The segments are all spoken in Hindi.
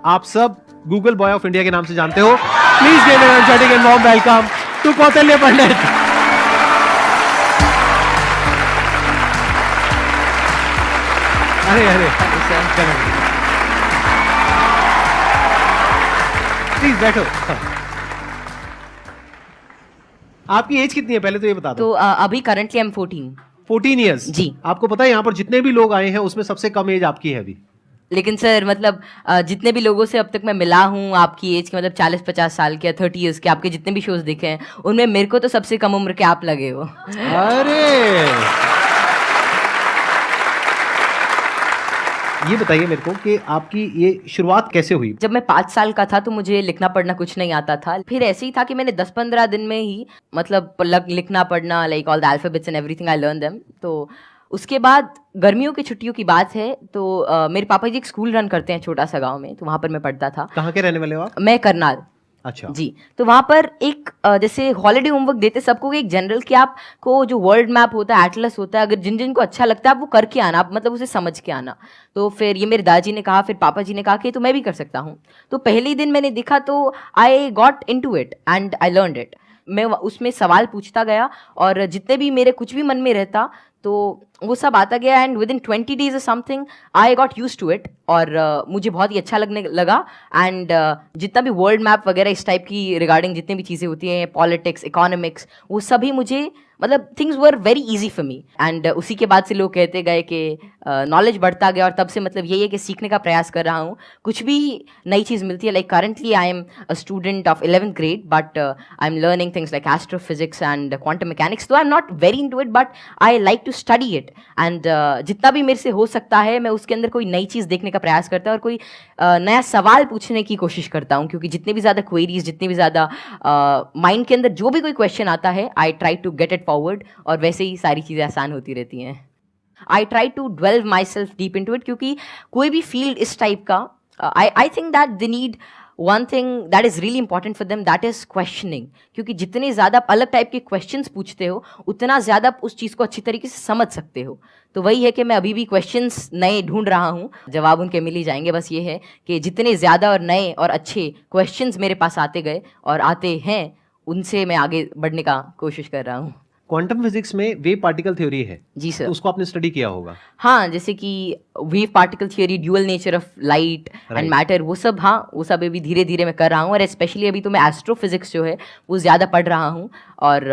आप सब गूगल बॉय ऑफ इंडिया के नाम से जानते हो। Please give an energetic and warm welcome to Kautilya Pandit. अरे अरे प्लीज बैठो। आपकी एज कितनी है पहले तो ये बता दो। तो अभी करंटली आई एम 14 ईयर्स जी। आपको पता है यहाँ पर जितने भी लोग आए हैं उसमें सबसे कम एज आपकी है अभी। लेकिन सर मतलब जितने भी लोगों से अब तक मैं मिला हूँ आपकी एज के, मतलब 40-50 साल के या 30 ईयर्स के, आपके जितने भी शोज देखे हैं उनमें मेरे को तो सबसे कम उम्र के आप लगे हो। अरे ये बताइए मेरे को कि आपकी ये शुरुआत कैसे हुई। जब मैं 5 साल का था तो मुझे लिखना पढ़ना कुछ नहीं आता था। फिर ऐसे ही था कि मैंने 10-15 दिन में ही मतलब लिखना पढ़ना, like all the alphabets and everything I learn them. तो उसके बाद गर्मियों की छुट्टियों की बात है तो मेरे पापा जी एक स्कूल रन करते हैं छोटा सा गांव में, तो वहां पर मैं पढ़ता था। कहाँ के रहने वाले हो आप? मैं करनाल। अच्छा जी। तो वहां पर एक जैसे हॉलिडे होमवर्क देते सबको एक जनरल कि आपको जो वर्ल्ड मैप होता है, एटलस होता है, अगर जिन जिन को अच्छा लगता है आप वो करके आना, आप मतलब उसे समझ के आना। तो फिर ये मेरे दादाजी ने कहा, फिर पापा जी ने कहा कि तो मैं भी कर सकता हूँ। तो पहले ही दिन मैंने देखा तो I got into it and I learned it. मैं उसमें सवाल पूछता गया और जितने भी मेरे कुछ भी मन में रहता तो वो सब आता गया and within 20 days something I got used to it. और मुझे बहुत ही अच्छा लगने लगा। एंड जितना भी वर्ल्ड मैप वगैरह इस टाइप की रिगार्डिंग जितनी भी चीज़ें होती हैं, पॉलिटिक्स, इकोनॉमिक्स, वो सभी मुझे मतलब things were very easy for me. And उसी के बाद से लोग कहते गए कि नॉलेज बढ़ता गया और तब से मतलब यही है कि सीखने का प्रयास कर रहा हूँ। कुछ भी नई चीज़ मिलती है, like currently I am a student of 11th grade but I am learning things like astrophysics and quantum mechanics. तो I am not very into it but I like to study it. And जितना भी मेरे से हो सकता है मैं उसके अंदर कोई नई चीज़ देखने का प्रयास करता हूँ और कोई नया सवाल पूछने की कोशिश करता हूँ, क्योंकि जितने भी ज़्यादा क्वेरीज, जितनी भी ज़्यादा माइंड के अंदर जो भी कोई क्वेश्चन आता है I try to get it forward और वैसे ही सारी चीज़ें आसान होती रहती हैं। I try to delve myself deep into it, क्योंकि कोई भी फील्ड इस टाइप का I think that they need one thing that is really important for them, that is questioning. क्योंकि जितने ज़्यादा अलग टाइप के क्वेश्चंस पूछते हो उतना ज़्यादा आप उस चीज़ को अच्छी तरीके से समझ सकते हो। तो वही है कि मैं अभी भी क्वेश्चंस नए ढूंढ रहा हूँ, जवाब उनके मिल ही जाएंगे। बस ये है कि जितने ज़्यादा और नए और अच्छे क्वेश्चंस मेरे पास आते गए और आते हैं उनसे मैं आगे बढ़ने का कोशिश कर रहा हूँ। क्वांटम फिजिक्स में वेव पार्टिकल थ्योरी है जी सर। तो उसको आपने स्टडी किया होगा। हाँ, जैसे कि wave particle theory, dual nature of light and matter, वो सब, हाँ वो सब अभी धीरे धीरे मैं कर रहा हूँ। और स्पेशली अभी तो मैं एस्ट्रोफिजिक्स जो है वो ज़्यादा पढ़ रहा हूँ। और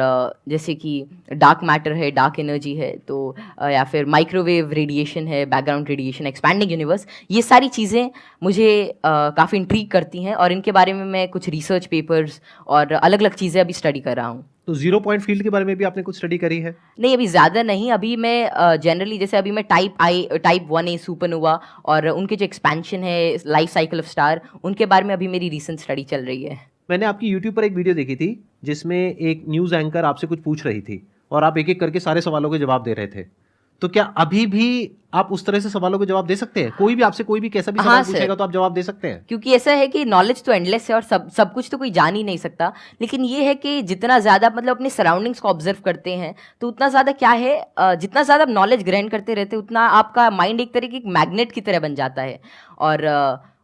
जैसे कि डार्क मैटर है, डार्क एनर्जी है, तो या फिर माइक्रोवेव रेडिएशन है, बैकग्राउंड रेडिएशन, एक्सपैंडिंग यूनिवर्स, ये सारी चीज़ें मुझे काफ़ी इंट्रीग करती हैं और इनके बारे में मैं कुछ रिसर्च पेपर्स और अलग अलग चीज़ें अभी स्टडी कर रहा हूँ। तो जीरो पॉइंट फील्ड के बारे में भी आपने कुछ स्टडी करी है? नहीं, अभी ज़्यादा नहीं। अभी मैं जनरली जैसे अभी मैं टाइप 1A सुपरनोवा और उनके जो एक्सपेंशन है, लाइफ साइकिल ऑफ स्टार, उनके बारे में अभी मेरी रिसेंट स्टडी चल रही है। मैंने आपकी यूट्यूब पर एक वीडियो देखी थी जिसमें एक न्यूज़ एंकर आपसे कुछ पूछ रही थी और आप एक एक करके सारे सवालों के जवाब दे रहे थे। तो क्या अभी भी आप उस तरह से सवालों के जवाब दे सकते हैं? कोई भी आपसे कोई भी कैसा भी सवाल पूछेगा तो आप जवाब दे सकते हैं? क्योंकि ऐसा है कि नॉलेज तो एंडलेस है और सब कुछ तो कोई जान ही नहीं सकता। लेकिन ये है कि जितना ज़्यादा मतलब अपने सराउंडिंग्स को ऑब्जर्व करते हैं तो उतना ज़्यादा क्या है, जितना ज़्यादा आप नॉलेज ग्रहण करते रहते हैं उतना आपका माइंड एक तरह की मैग्नेट की तरह बन जाता है। और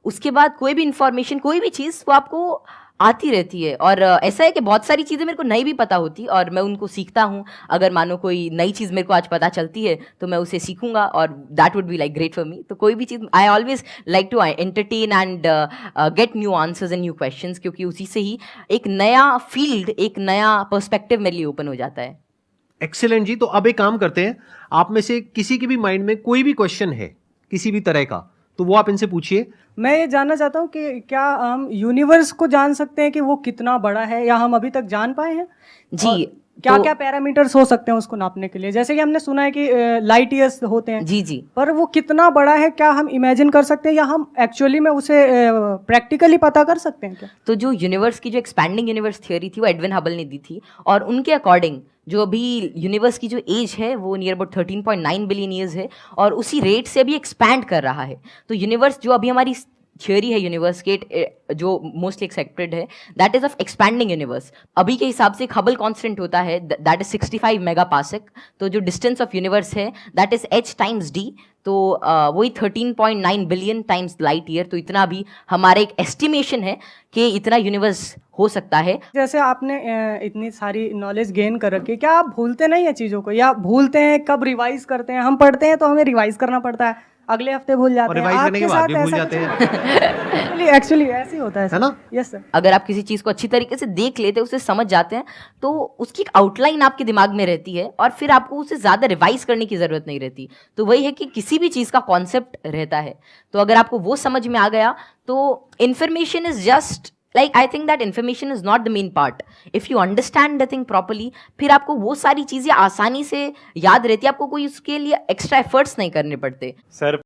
उसके बाद कोई भी इंफॉर्मेशन, कोई भी चीज़ वो आपको आती रहती है। और ऐसा है कि बहुत सारी चीज़ें मेरे को नहीं भी पता होती और मैं उनको सीखता हूँ। अगर मानो कोई नई चीज़ मेरे को आज पता चलती है तो मैं उसे सीखूंगा और that would be like great for me. तो कोई भी चीज़ I always like to entertain and get new answers and new questions, क्योंकि उसी से ही एक नया फील्ड, एक नया पर्सपेक्टिव मेरे लिए ओपन हो जाता है। एक्सीलेंट जी। तो अब एक काम करते हैं, आप में से किसी के भी माइंड में कोई भी क्वेश्चन है किसी भी तरह का तो वो आप इनसे पूछिए। मैं ये जानना चाहता हूँ कि क्या हम यूनिवर्स को जान सकते हैं कि वो कितना बड़ा है, या हम अभी तक जान पाए हैं? जी। क्या क्या पैरामीटर्स हो सकते हैं उसको नापने के लिए? जैसे कि हमने सुना है कि लाइट ईयर्स होते हैं। जी जी। पर वो कितना बड़ा है, क्या हम इमेजिन कर सकते हैं या हम एक्चुअली में उसे प्रैक्टिकली पता कर सकते हैं क्या? तो जो यूनिवर्स की जो एक्सपैंडिंग यूनिवर्स थ्योरी थी वो एडविन हबल ने दी थी और उनके अकॉर्डिंग जो अभी यूनिवर्स की जो एज है वो नियर अबाउट 13.9 बिलियन ईयर्स है और उसी रेट से अभी एक्सपैंड कर रहा है। तो यूनिवर्स जो अभी हमारी थियोरी है यूनिवर्स के जो मोस्टली एक्सेप्टेड है, that is of expanding universe. अभी के हिसाब से हबल कांस्टेंट होता है दैट इज 65 मेगापास्क। तो जो डिस्टेंस ऑफ यूनिवर्स है that is h times d, तो वही 13.9 बिलियन टाइम्स लाइट ईयर। तो इतना भी हमारा एक एस्टिमेशन है कि इतना यूनिवर्स हो सकता है। जैसे आपने इतनी सारी नॉलेज गेन कर रखी है, क्या आप भूलते नहीं है चीज़ों को, या भूलते हैं? कब रिवाइज करते हैं? हम पढ़ते हैं तो हमें रिवाइज करना पड़ता है, अगले हफ्ते भूल और जाते हैं। रिवाइज करने के आपके बाद साथ भी भूल ऐसा जाते हैं, एक्चुअली ऐसे ही होता है है ना? Yes sir. अगर आप किसी चीज़ को अच्छी तरीके से देख लेते हैं, उसे समझ जाते हैं, तो उसकी एक आउटलाइन आपके दिमाग में रहती है और फिर आपको उसे ज़्यादा रिवाइज करने की ज़रूरत नहीं रहती। तो वही है कि किसी भी चीज़ का कॉन्सेप्ट रहता है, तो अगर आपको वो समझ में आ गया तो information is just like I think that information is not the main part. If you understand the thing properly, फिर आपको वो सारी चीज़ें आसानी से याद रहती है, आपको कोई उसके लिए एक्स्ट्रा एफर्ट्स नहीं करने पड़ते। सर